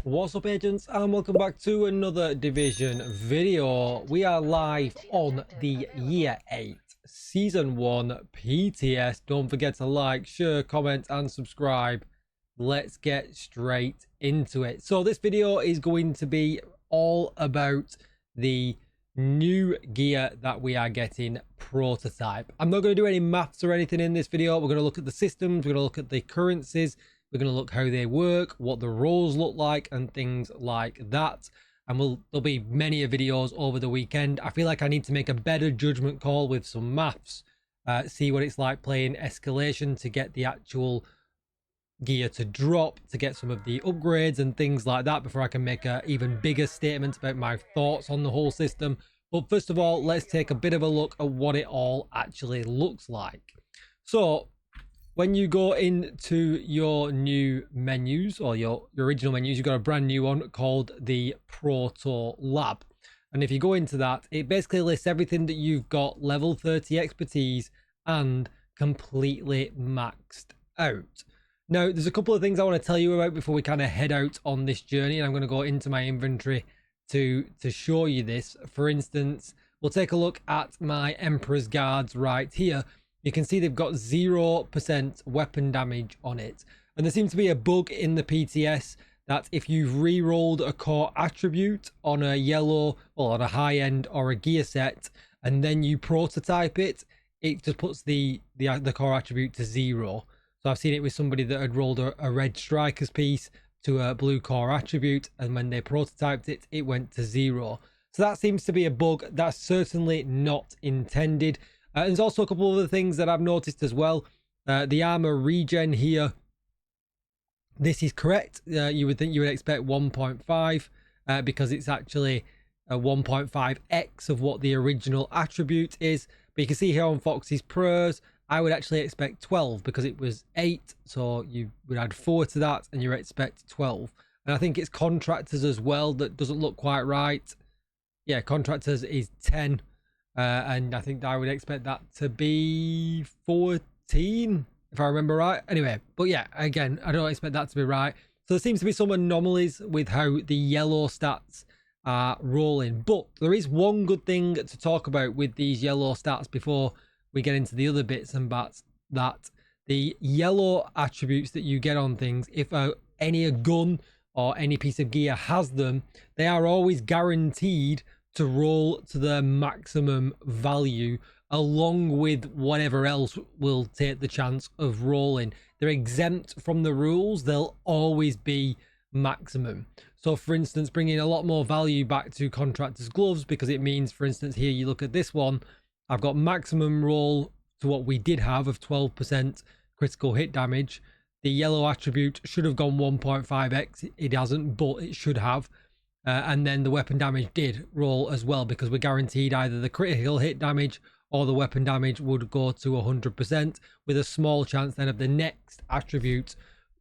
What's up, agents, and welcome back to another division video. We are live on the year 8 season 1 PTS. Don't forget to like, share, comment and subscribe. Let's get straight into it. So this video is going to be all about the new gear that we are getting, prototype. I'm not going to do any maths or anything in this video. We're going to look at the systems, we're going to look at the currencies, we're going to look how they work, what the roles look like and things like that. And there'll be many videos over the weekend. I feel like I need to make a better judgment call with some maths, see what it's like playing escalation to get the actual gear to drop, to get some of the upgrades and things like that before I can make a even bigger statement about my thoughts on the whole system. But first of all, let's take a bit of a look at what it all actually looks like. So when you go into your new menus, or your original menus, you've got a brand new one called the Proto Lab. And if you go into that, it basically lists everything that you've got level 30 expertise and completely maxed out. Now, there's a couple of things I want to tell you about before we kind of head out on this journey. And I'm going to go into my inventory to show you this. For instance, we'll take a look at my Emperor's Guards right here. You can see they've got 0% weapon damage on it. And there seems to be a bug in the PTS that if you've re-rolled a core attribute on a yellow, or on a high end or a gear set, and then you prototype it, it just puts the core attribute to 0. So I've seen it with somebody that had rolled a red striker's piece to a blue core attribute, and when they prototyped it, it went to 0. So that seems to be a bug. That's certainly not intended. There's also a couple of other things that I've noticed as well. The armor regen here, this is correct. You would think you would expect 1.5 because it's actually a 1.5x of what the original attribute is. But you can see here on Fox's Prayers, I would actually expect 12 because it was 8. So you would add 4 to that and you expect 12. And I think it's Contractors as well that doesn't look quite right. Yeah, Contractors is 10. And I think I would expect that to be 14, if I remember right. Anyway, but yeah, again, I don't expect that to be right. So there seems to be some anomalies with how the yellow stats are rolling. But there is one good thing to talk about with these yellow stats before we get into the other bits and bats, that the yellow attributes that you get on things, if any gun or any piece of gear has them, they are always guaranteed to roll to the maximum value, along with whatever else will take the chance of rolling. They're exempt from the rules. They'll always be maximum. So for instance, bringing a lot more value back to Contractor's Gloves, because it means, for instance, here you look at this one, I've got maximum roll to what we did have of 12% critical hit damage. The yellow attribute should have gone 1.5x. It hasn't, but it should have. And then the weapon damage did roll as well, because we're guaranteed either the critical hit damage or the weapon damage would go to 100%, with a small chance then of the next attribute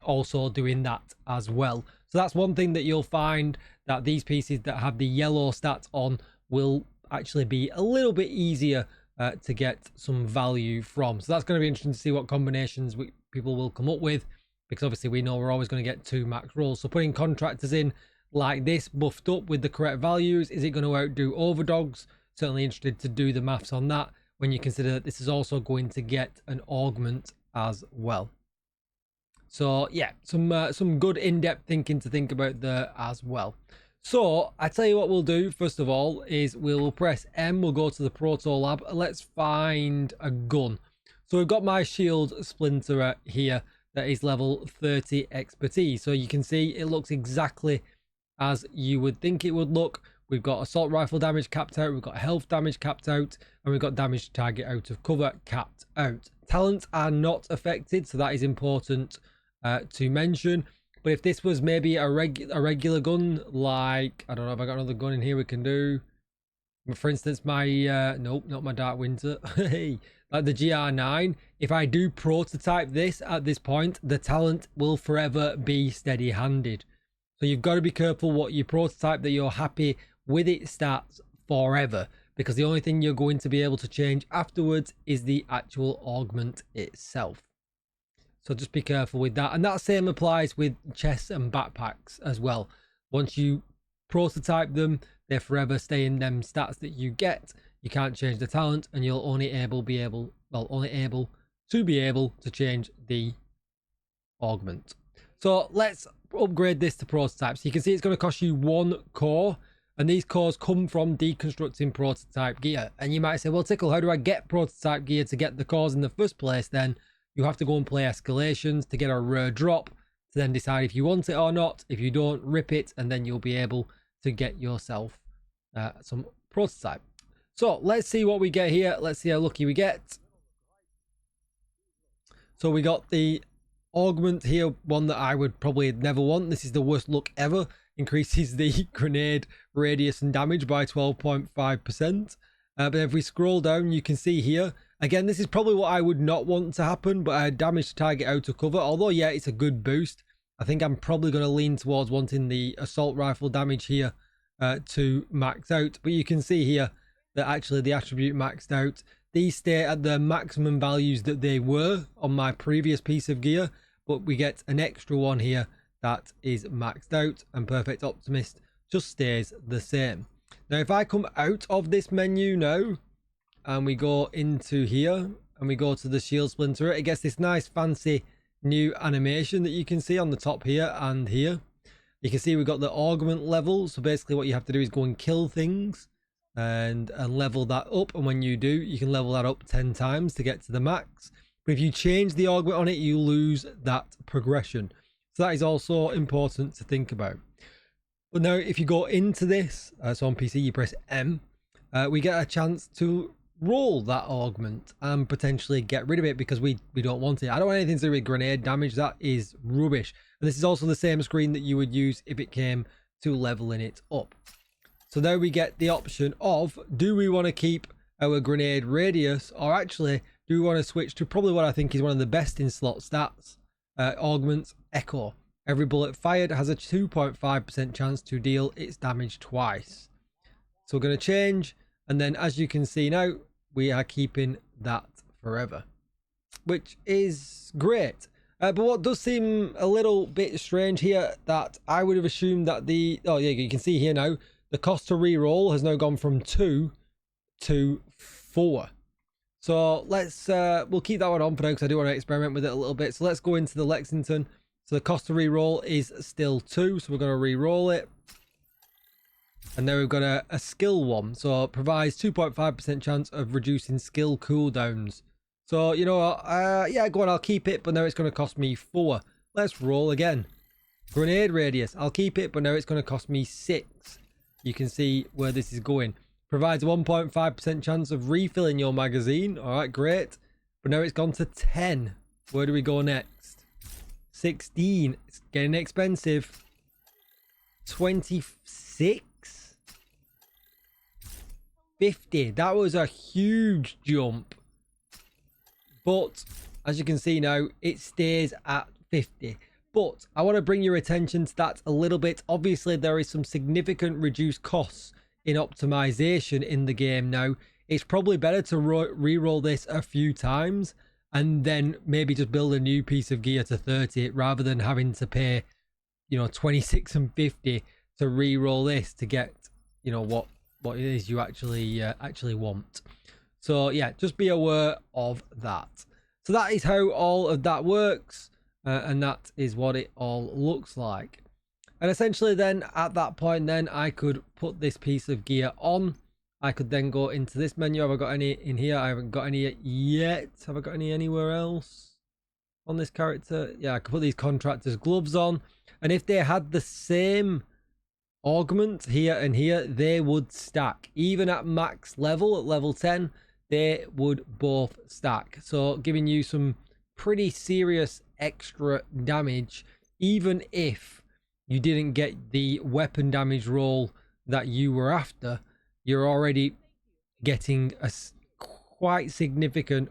also doing that as well. So that's one thing that you'll find, that these pieces that have the yellow stats on will actually be a little bit easier to get some value from. So that's going to be interesting to see what combinations people will come up with, because obviously we know we're always going to get 2 max rolls. So putting Contractors in like this, buffed up with the correct values, is it going to outdo Overdogs? Certainly interested to do the maths on that, when you consider that this is also going to get an augment as well. So yeah, some good in-depth thinking to think about there as well. So I tell you what we'll do first of all is we'll press M, we'll go to the Proto Lab. Let's find a gun. So we've got my shield splinterer here that is level 30 expertise. So you can see it looks exactly as you would think it would look. We've got assault rifle damage capped out, we've got health damage capped out, and we've got damage to target out of cover capped out. Talents are not affected, so that is important to mention. But if this was maybe a regular gun, like, I don't know if I got another gun in here we can do. For instance, my nope, not my Dark Winter. Hey, like the GR9. If I do prototype this at this point, the talent will forever be steady-handed. So you've got to be careful what you prototype, that you're happy with it stats forever, because the only thing you're going to be able to change afterwards is the actual augment itself. So just be careful with that. And that same applies with chests and backpacks as well. Once you prototype them, they forever stay in them stats that you get. You can't change the talent, and you'll only able to be able to change the augment. So let's upgrade this to prototype. So you can see it's going to cost you 1 core, and these cores come from deconstructing prototype gear. And you might say, well, Tickle, how do I get prototype gear to get the cores in the first place? Then you have to go and play escalations to get a rare drop, to then decide if you want it or not. If you don't, rip it, and then you'll be able to get yourself some prototype. So let's see what we get here. Let's see how lucky we get. So we got the augment here, one that I would probably never want. This is the worst luck ever. Increases the grenade radius and damage by 12.5%. But if we scroll down, you can see here, again, this is probably what I would not want to happen, but I had damage to target out of cover. Although, yeah, it's a good boost. I think I'm probably going to lean towards wanting the assault rifle damage here to max out. But you can see here that actually the attribute maxed out. These stay at the maximum values that they were on my previous piece of gear, but we get an extra one here that is maxed out, and Perfect Optimist just stays the same. Now, if I come out of this menu now, and we go into here, and we go to the shield splinter, it gets this nice fancy new animation that you can see on the top here and here. You can see we've got the augment level, so basically what you have to do is go and kill things and level that up, and when you do, you can level that up 10 times to get to the max. But if you change the augment on it, you lose that progression, so that is also important to think about. But now if you go into this, so on PC you press M, we get a chance to roll that augment and potentially get rid of it, because we don't want it. I don't want anything to do with grenade damage. That is rubbish. And this is also the same screen that you would use if it came to leveling it up. So now we get the option of, do we want to keep our grenade radius, or actually do we want to switch to probably what I think is one of the best in slot stats, augment echo. Every bullet fired has a 2.5% chance to deal its damage twice. So we're going to change, and then as you can see now, we are keeping that forever, which is great. But what does seem a little bit strange here, that I would have assumed that oh yeah, you can see here now, the cost to re-roll has now gone from 2 to 4. So let's, we'll keep that one on for now, because I do want to experiment with it a little bit. So let's go into the Lexington. So the cost to re-roll is still 2, so we're going to re-roll it. And then we've got a skill one. So it provides 2.5% chance of reducing skill cooldowns. So, you know what, yeah, go on, I'll keep it, but now it's going to cost me 4. Let's roll again. Grenade radius, I'll keep it, but now it's going to cost me 6. You can see where this is going. Provides a 1.5% chance of refilling your magazine. All right, great. But now it's gone to 10. Where do we go next? 16. It's getting expensive. 26. 50. That was a huge jump. But as you can see now, it stays at 50. But I want to bring your attention to that a little bit. Obviously, there is some significant reduced costs in optimization in the game now. It's probably better to re-roll this a few times and then maybe just build a new piece of gear to 30 rather than having to pay, you know, 26 and 50 to re-roll this to get, you know, what it is you actually want. So yeah, just be aware of that. So that is how all of that works. And that is what it all looks like. And essentially then at that point then I could put this piece of gear on. I could then go into this menu. Have I got any in here? I haven't got any yet. Have I got any anywhere else on this character? Yeah, I could put these contractors gloves on, and if they had the same augment here and here, they would stack. Even at max level, at level 10, they would both stack, so giving you some pretty serious extra damage, even if you didn't get the weapon damage roll that you were after. You're already getting a quite significant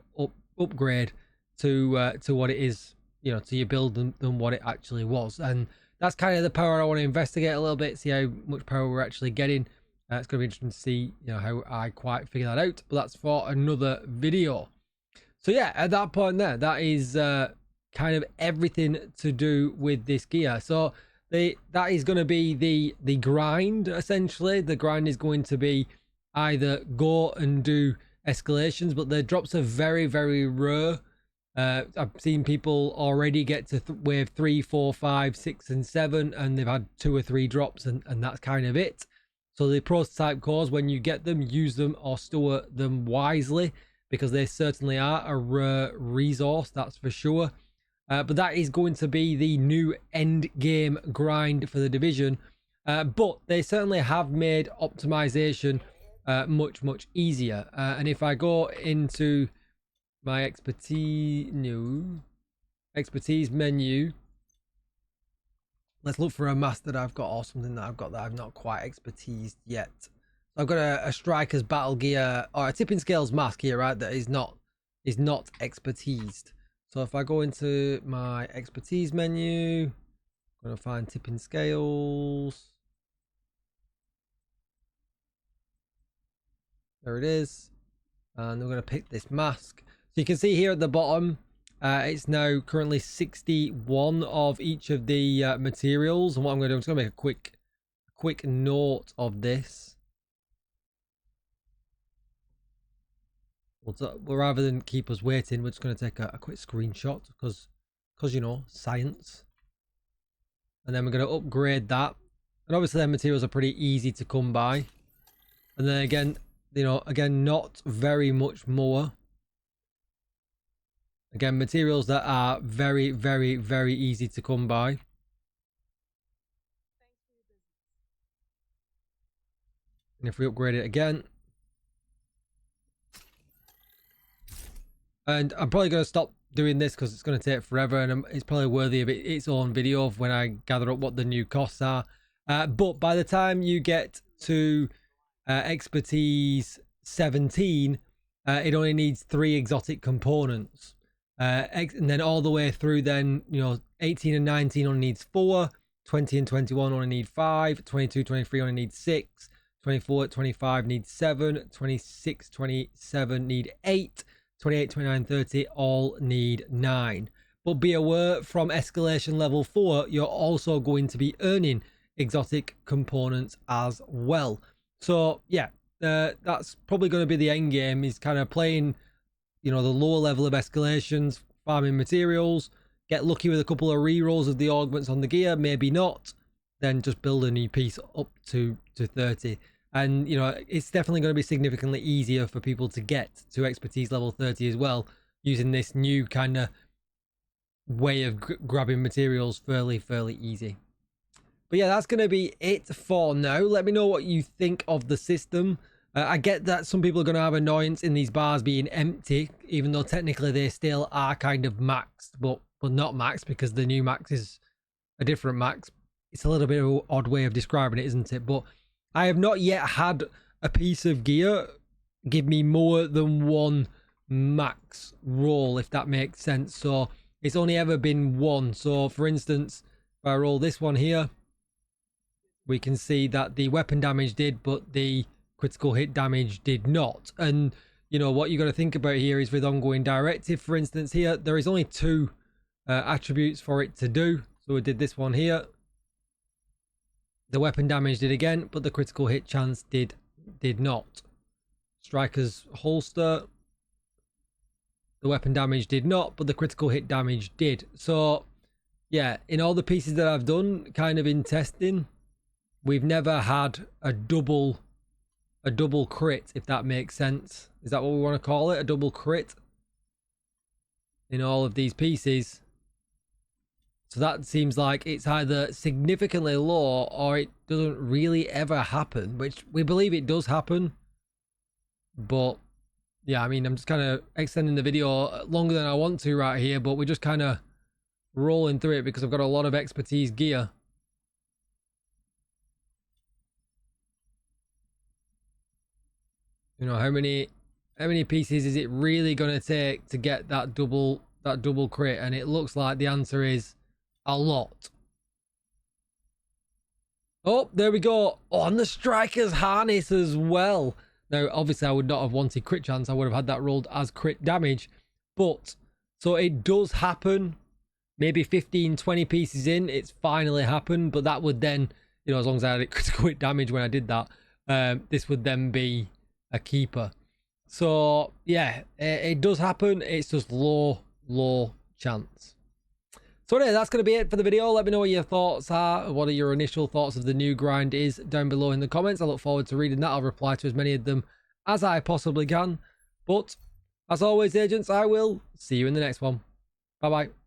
upgrade to what it is, you know, to your build than what it actually was. And that's kind of the power I want to investigate a little bit, see how much power we're actually getting. It's going to be interesting to see, you know, how I quite figure that out, but that's for another video. So yeah, at that point there, that is kind of everything to do with this gear. So that is going to be the grind. Essentially, the grind is going to be either go and do escalations, but the drops are very, very rare. I've seen people already get to wave 3, 4, 5, 6, and 7, and they've had 2 or 3 drops, and that's kind of it. So the prototype cores, when you get them, use them or store them wisely, because they certainly are a rare resource, that's for sure. But that is going to be the new end game grind for the division. But they certainly have made optimization much, much easier. And if I go into my expertise menu, let's look for a mask that I've got or something that I've got that I've not quite expertised yet. So I've got a striker's battle gear or a tipping scales mask here, right, that is not expertised. So if I go into my expertise menu, I'm going to find tipping scales. There it is. And we're going to pick this mask. So you can see here at the bottom, it's now currently 61 of each of the materials. And what I'm going to do, I'm just going to make a quick note of this. Well, rather than keep us waiting, we're just going to take a quick screenshot because you know, science. And then we're going to upgrade that. And obviously their materials are pretty easy to come by. And then again, you know, not very much more. Again, materials that are very, very, very easy to come by. And if we upgrade it again. And I'm probably going to stop doing this because it's going to take forever, and it's probably worthy of its own video of when I gather up what the new costs are. But by the time you get to expertise 17, it only needs 3 exotic components. And then all the way through, then, you know, 18 and 19 only needs 4, 20 and 21 only need 5, 22, 23 only need 6, 24, 25 need 7, 26, 27 need 8, 28, 29, 30 all need 9. But be aware, from escalation level 4, you're also going to be earning exotic components as well. So yeah, that's probably going to be the end game, is kind of playing, you know, the lower level of escalations, farming materials, get lucky with a couple of rerolls of the augments on the gear, maybe not, then just build a new piece up to 30. And, you know, it's definitely going to be significantly easier for people to get to expertise level 30 as well, using this new kind of way of grabbing materials fairly easy. But yeah, that's going to be it for now. Let me know what you think of the system. I get that some people are going to have annoyance in these bars being empty, even though technically they still are kind of maxed, but not maxed, because the new max is a different max. It's a little bit of an odd way of describing it, isn't it? But I have not yet had a piece of gear give me more than 1 max roll, if that makes sense. So it's only ever been 1. So for instance, if I roll this one here, we can see that the weapon damage did, but the critical hit damage did not. And you know what you got to think about here is with ongoing directive, for instance, here there is only 2 attributes for it to do. So we did this one here. The weapon damage did again, but the critical hit chance did not. Striker's holster, the weapon damage did not, but the critical hit damage did. So yeah, in all the pieces that I've done kind of in testing, we've never had a double crit, if that makes sense. Is that what we want to call it? A double crit in all of these pieces. So that seems like it's either significantly low or it doesn't really ever happen, which we believe it does happen. But yeah, I mean, I'm just kind of extending the video longer than I want to right here, but we're just kind of rolling through it because I've got a lot of expertise gear. You know, how many pieces is it really going to take to get that double crit? And it looks like the answer is a lot. Oh, there we go. Oh, and the striker's harness as well. Now, obviously, I would not have wanted crit chance. I would have had that rolled as crit damage. But, so it does happen. maybe 15, 20 pieces in, it's finally happened. But that would then, you know, as long as I had critical hit damage when I did that, this would then be a keeper. So yeah, it does happen. It's just low chance. So anyway, that's going to be it for the video. Let me know what your thoughts are. What are your initial thoughts of the new grind is down below in the comments. I look forward to reading that. I'll reply to as many of them as I possibly can. But as always, agents, I will see you in the next one. Bye bye.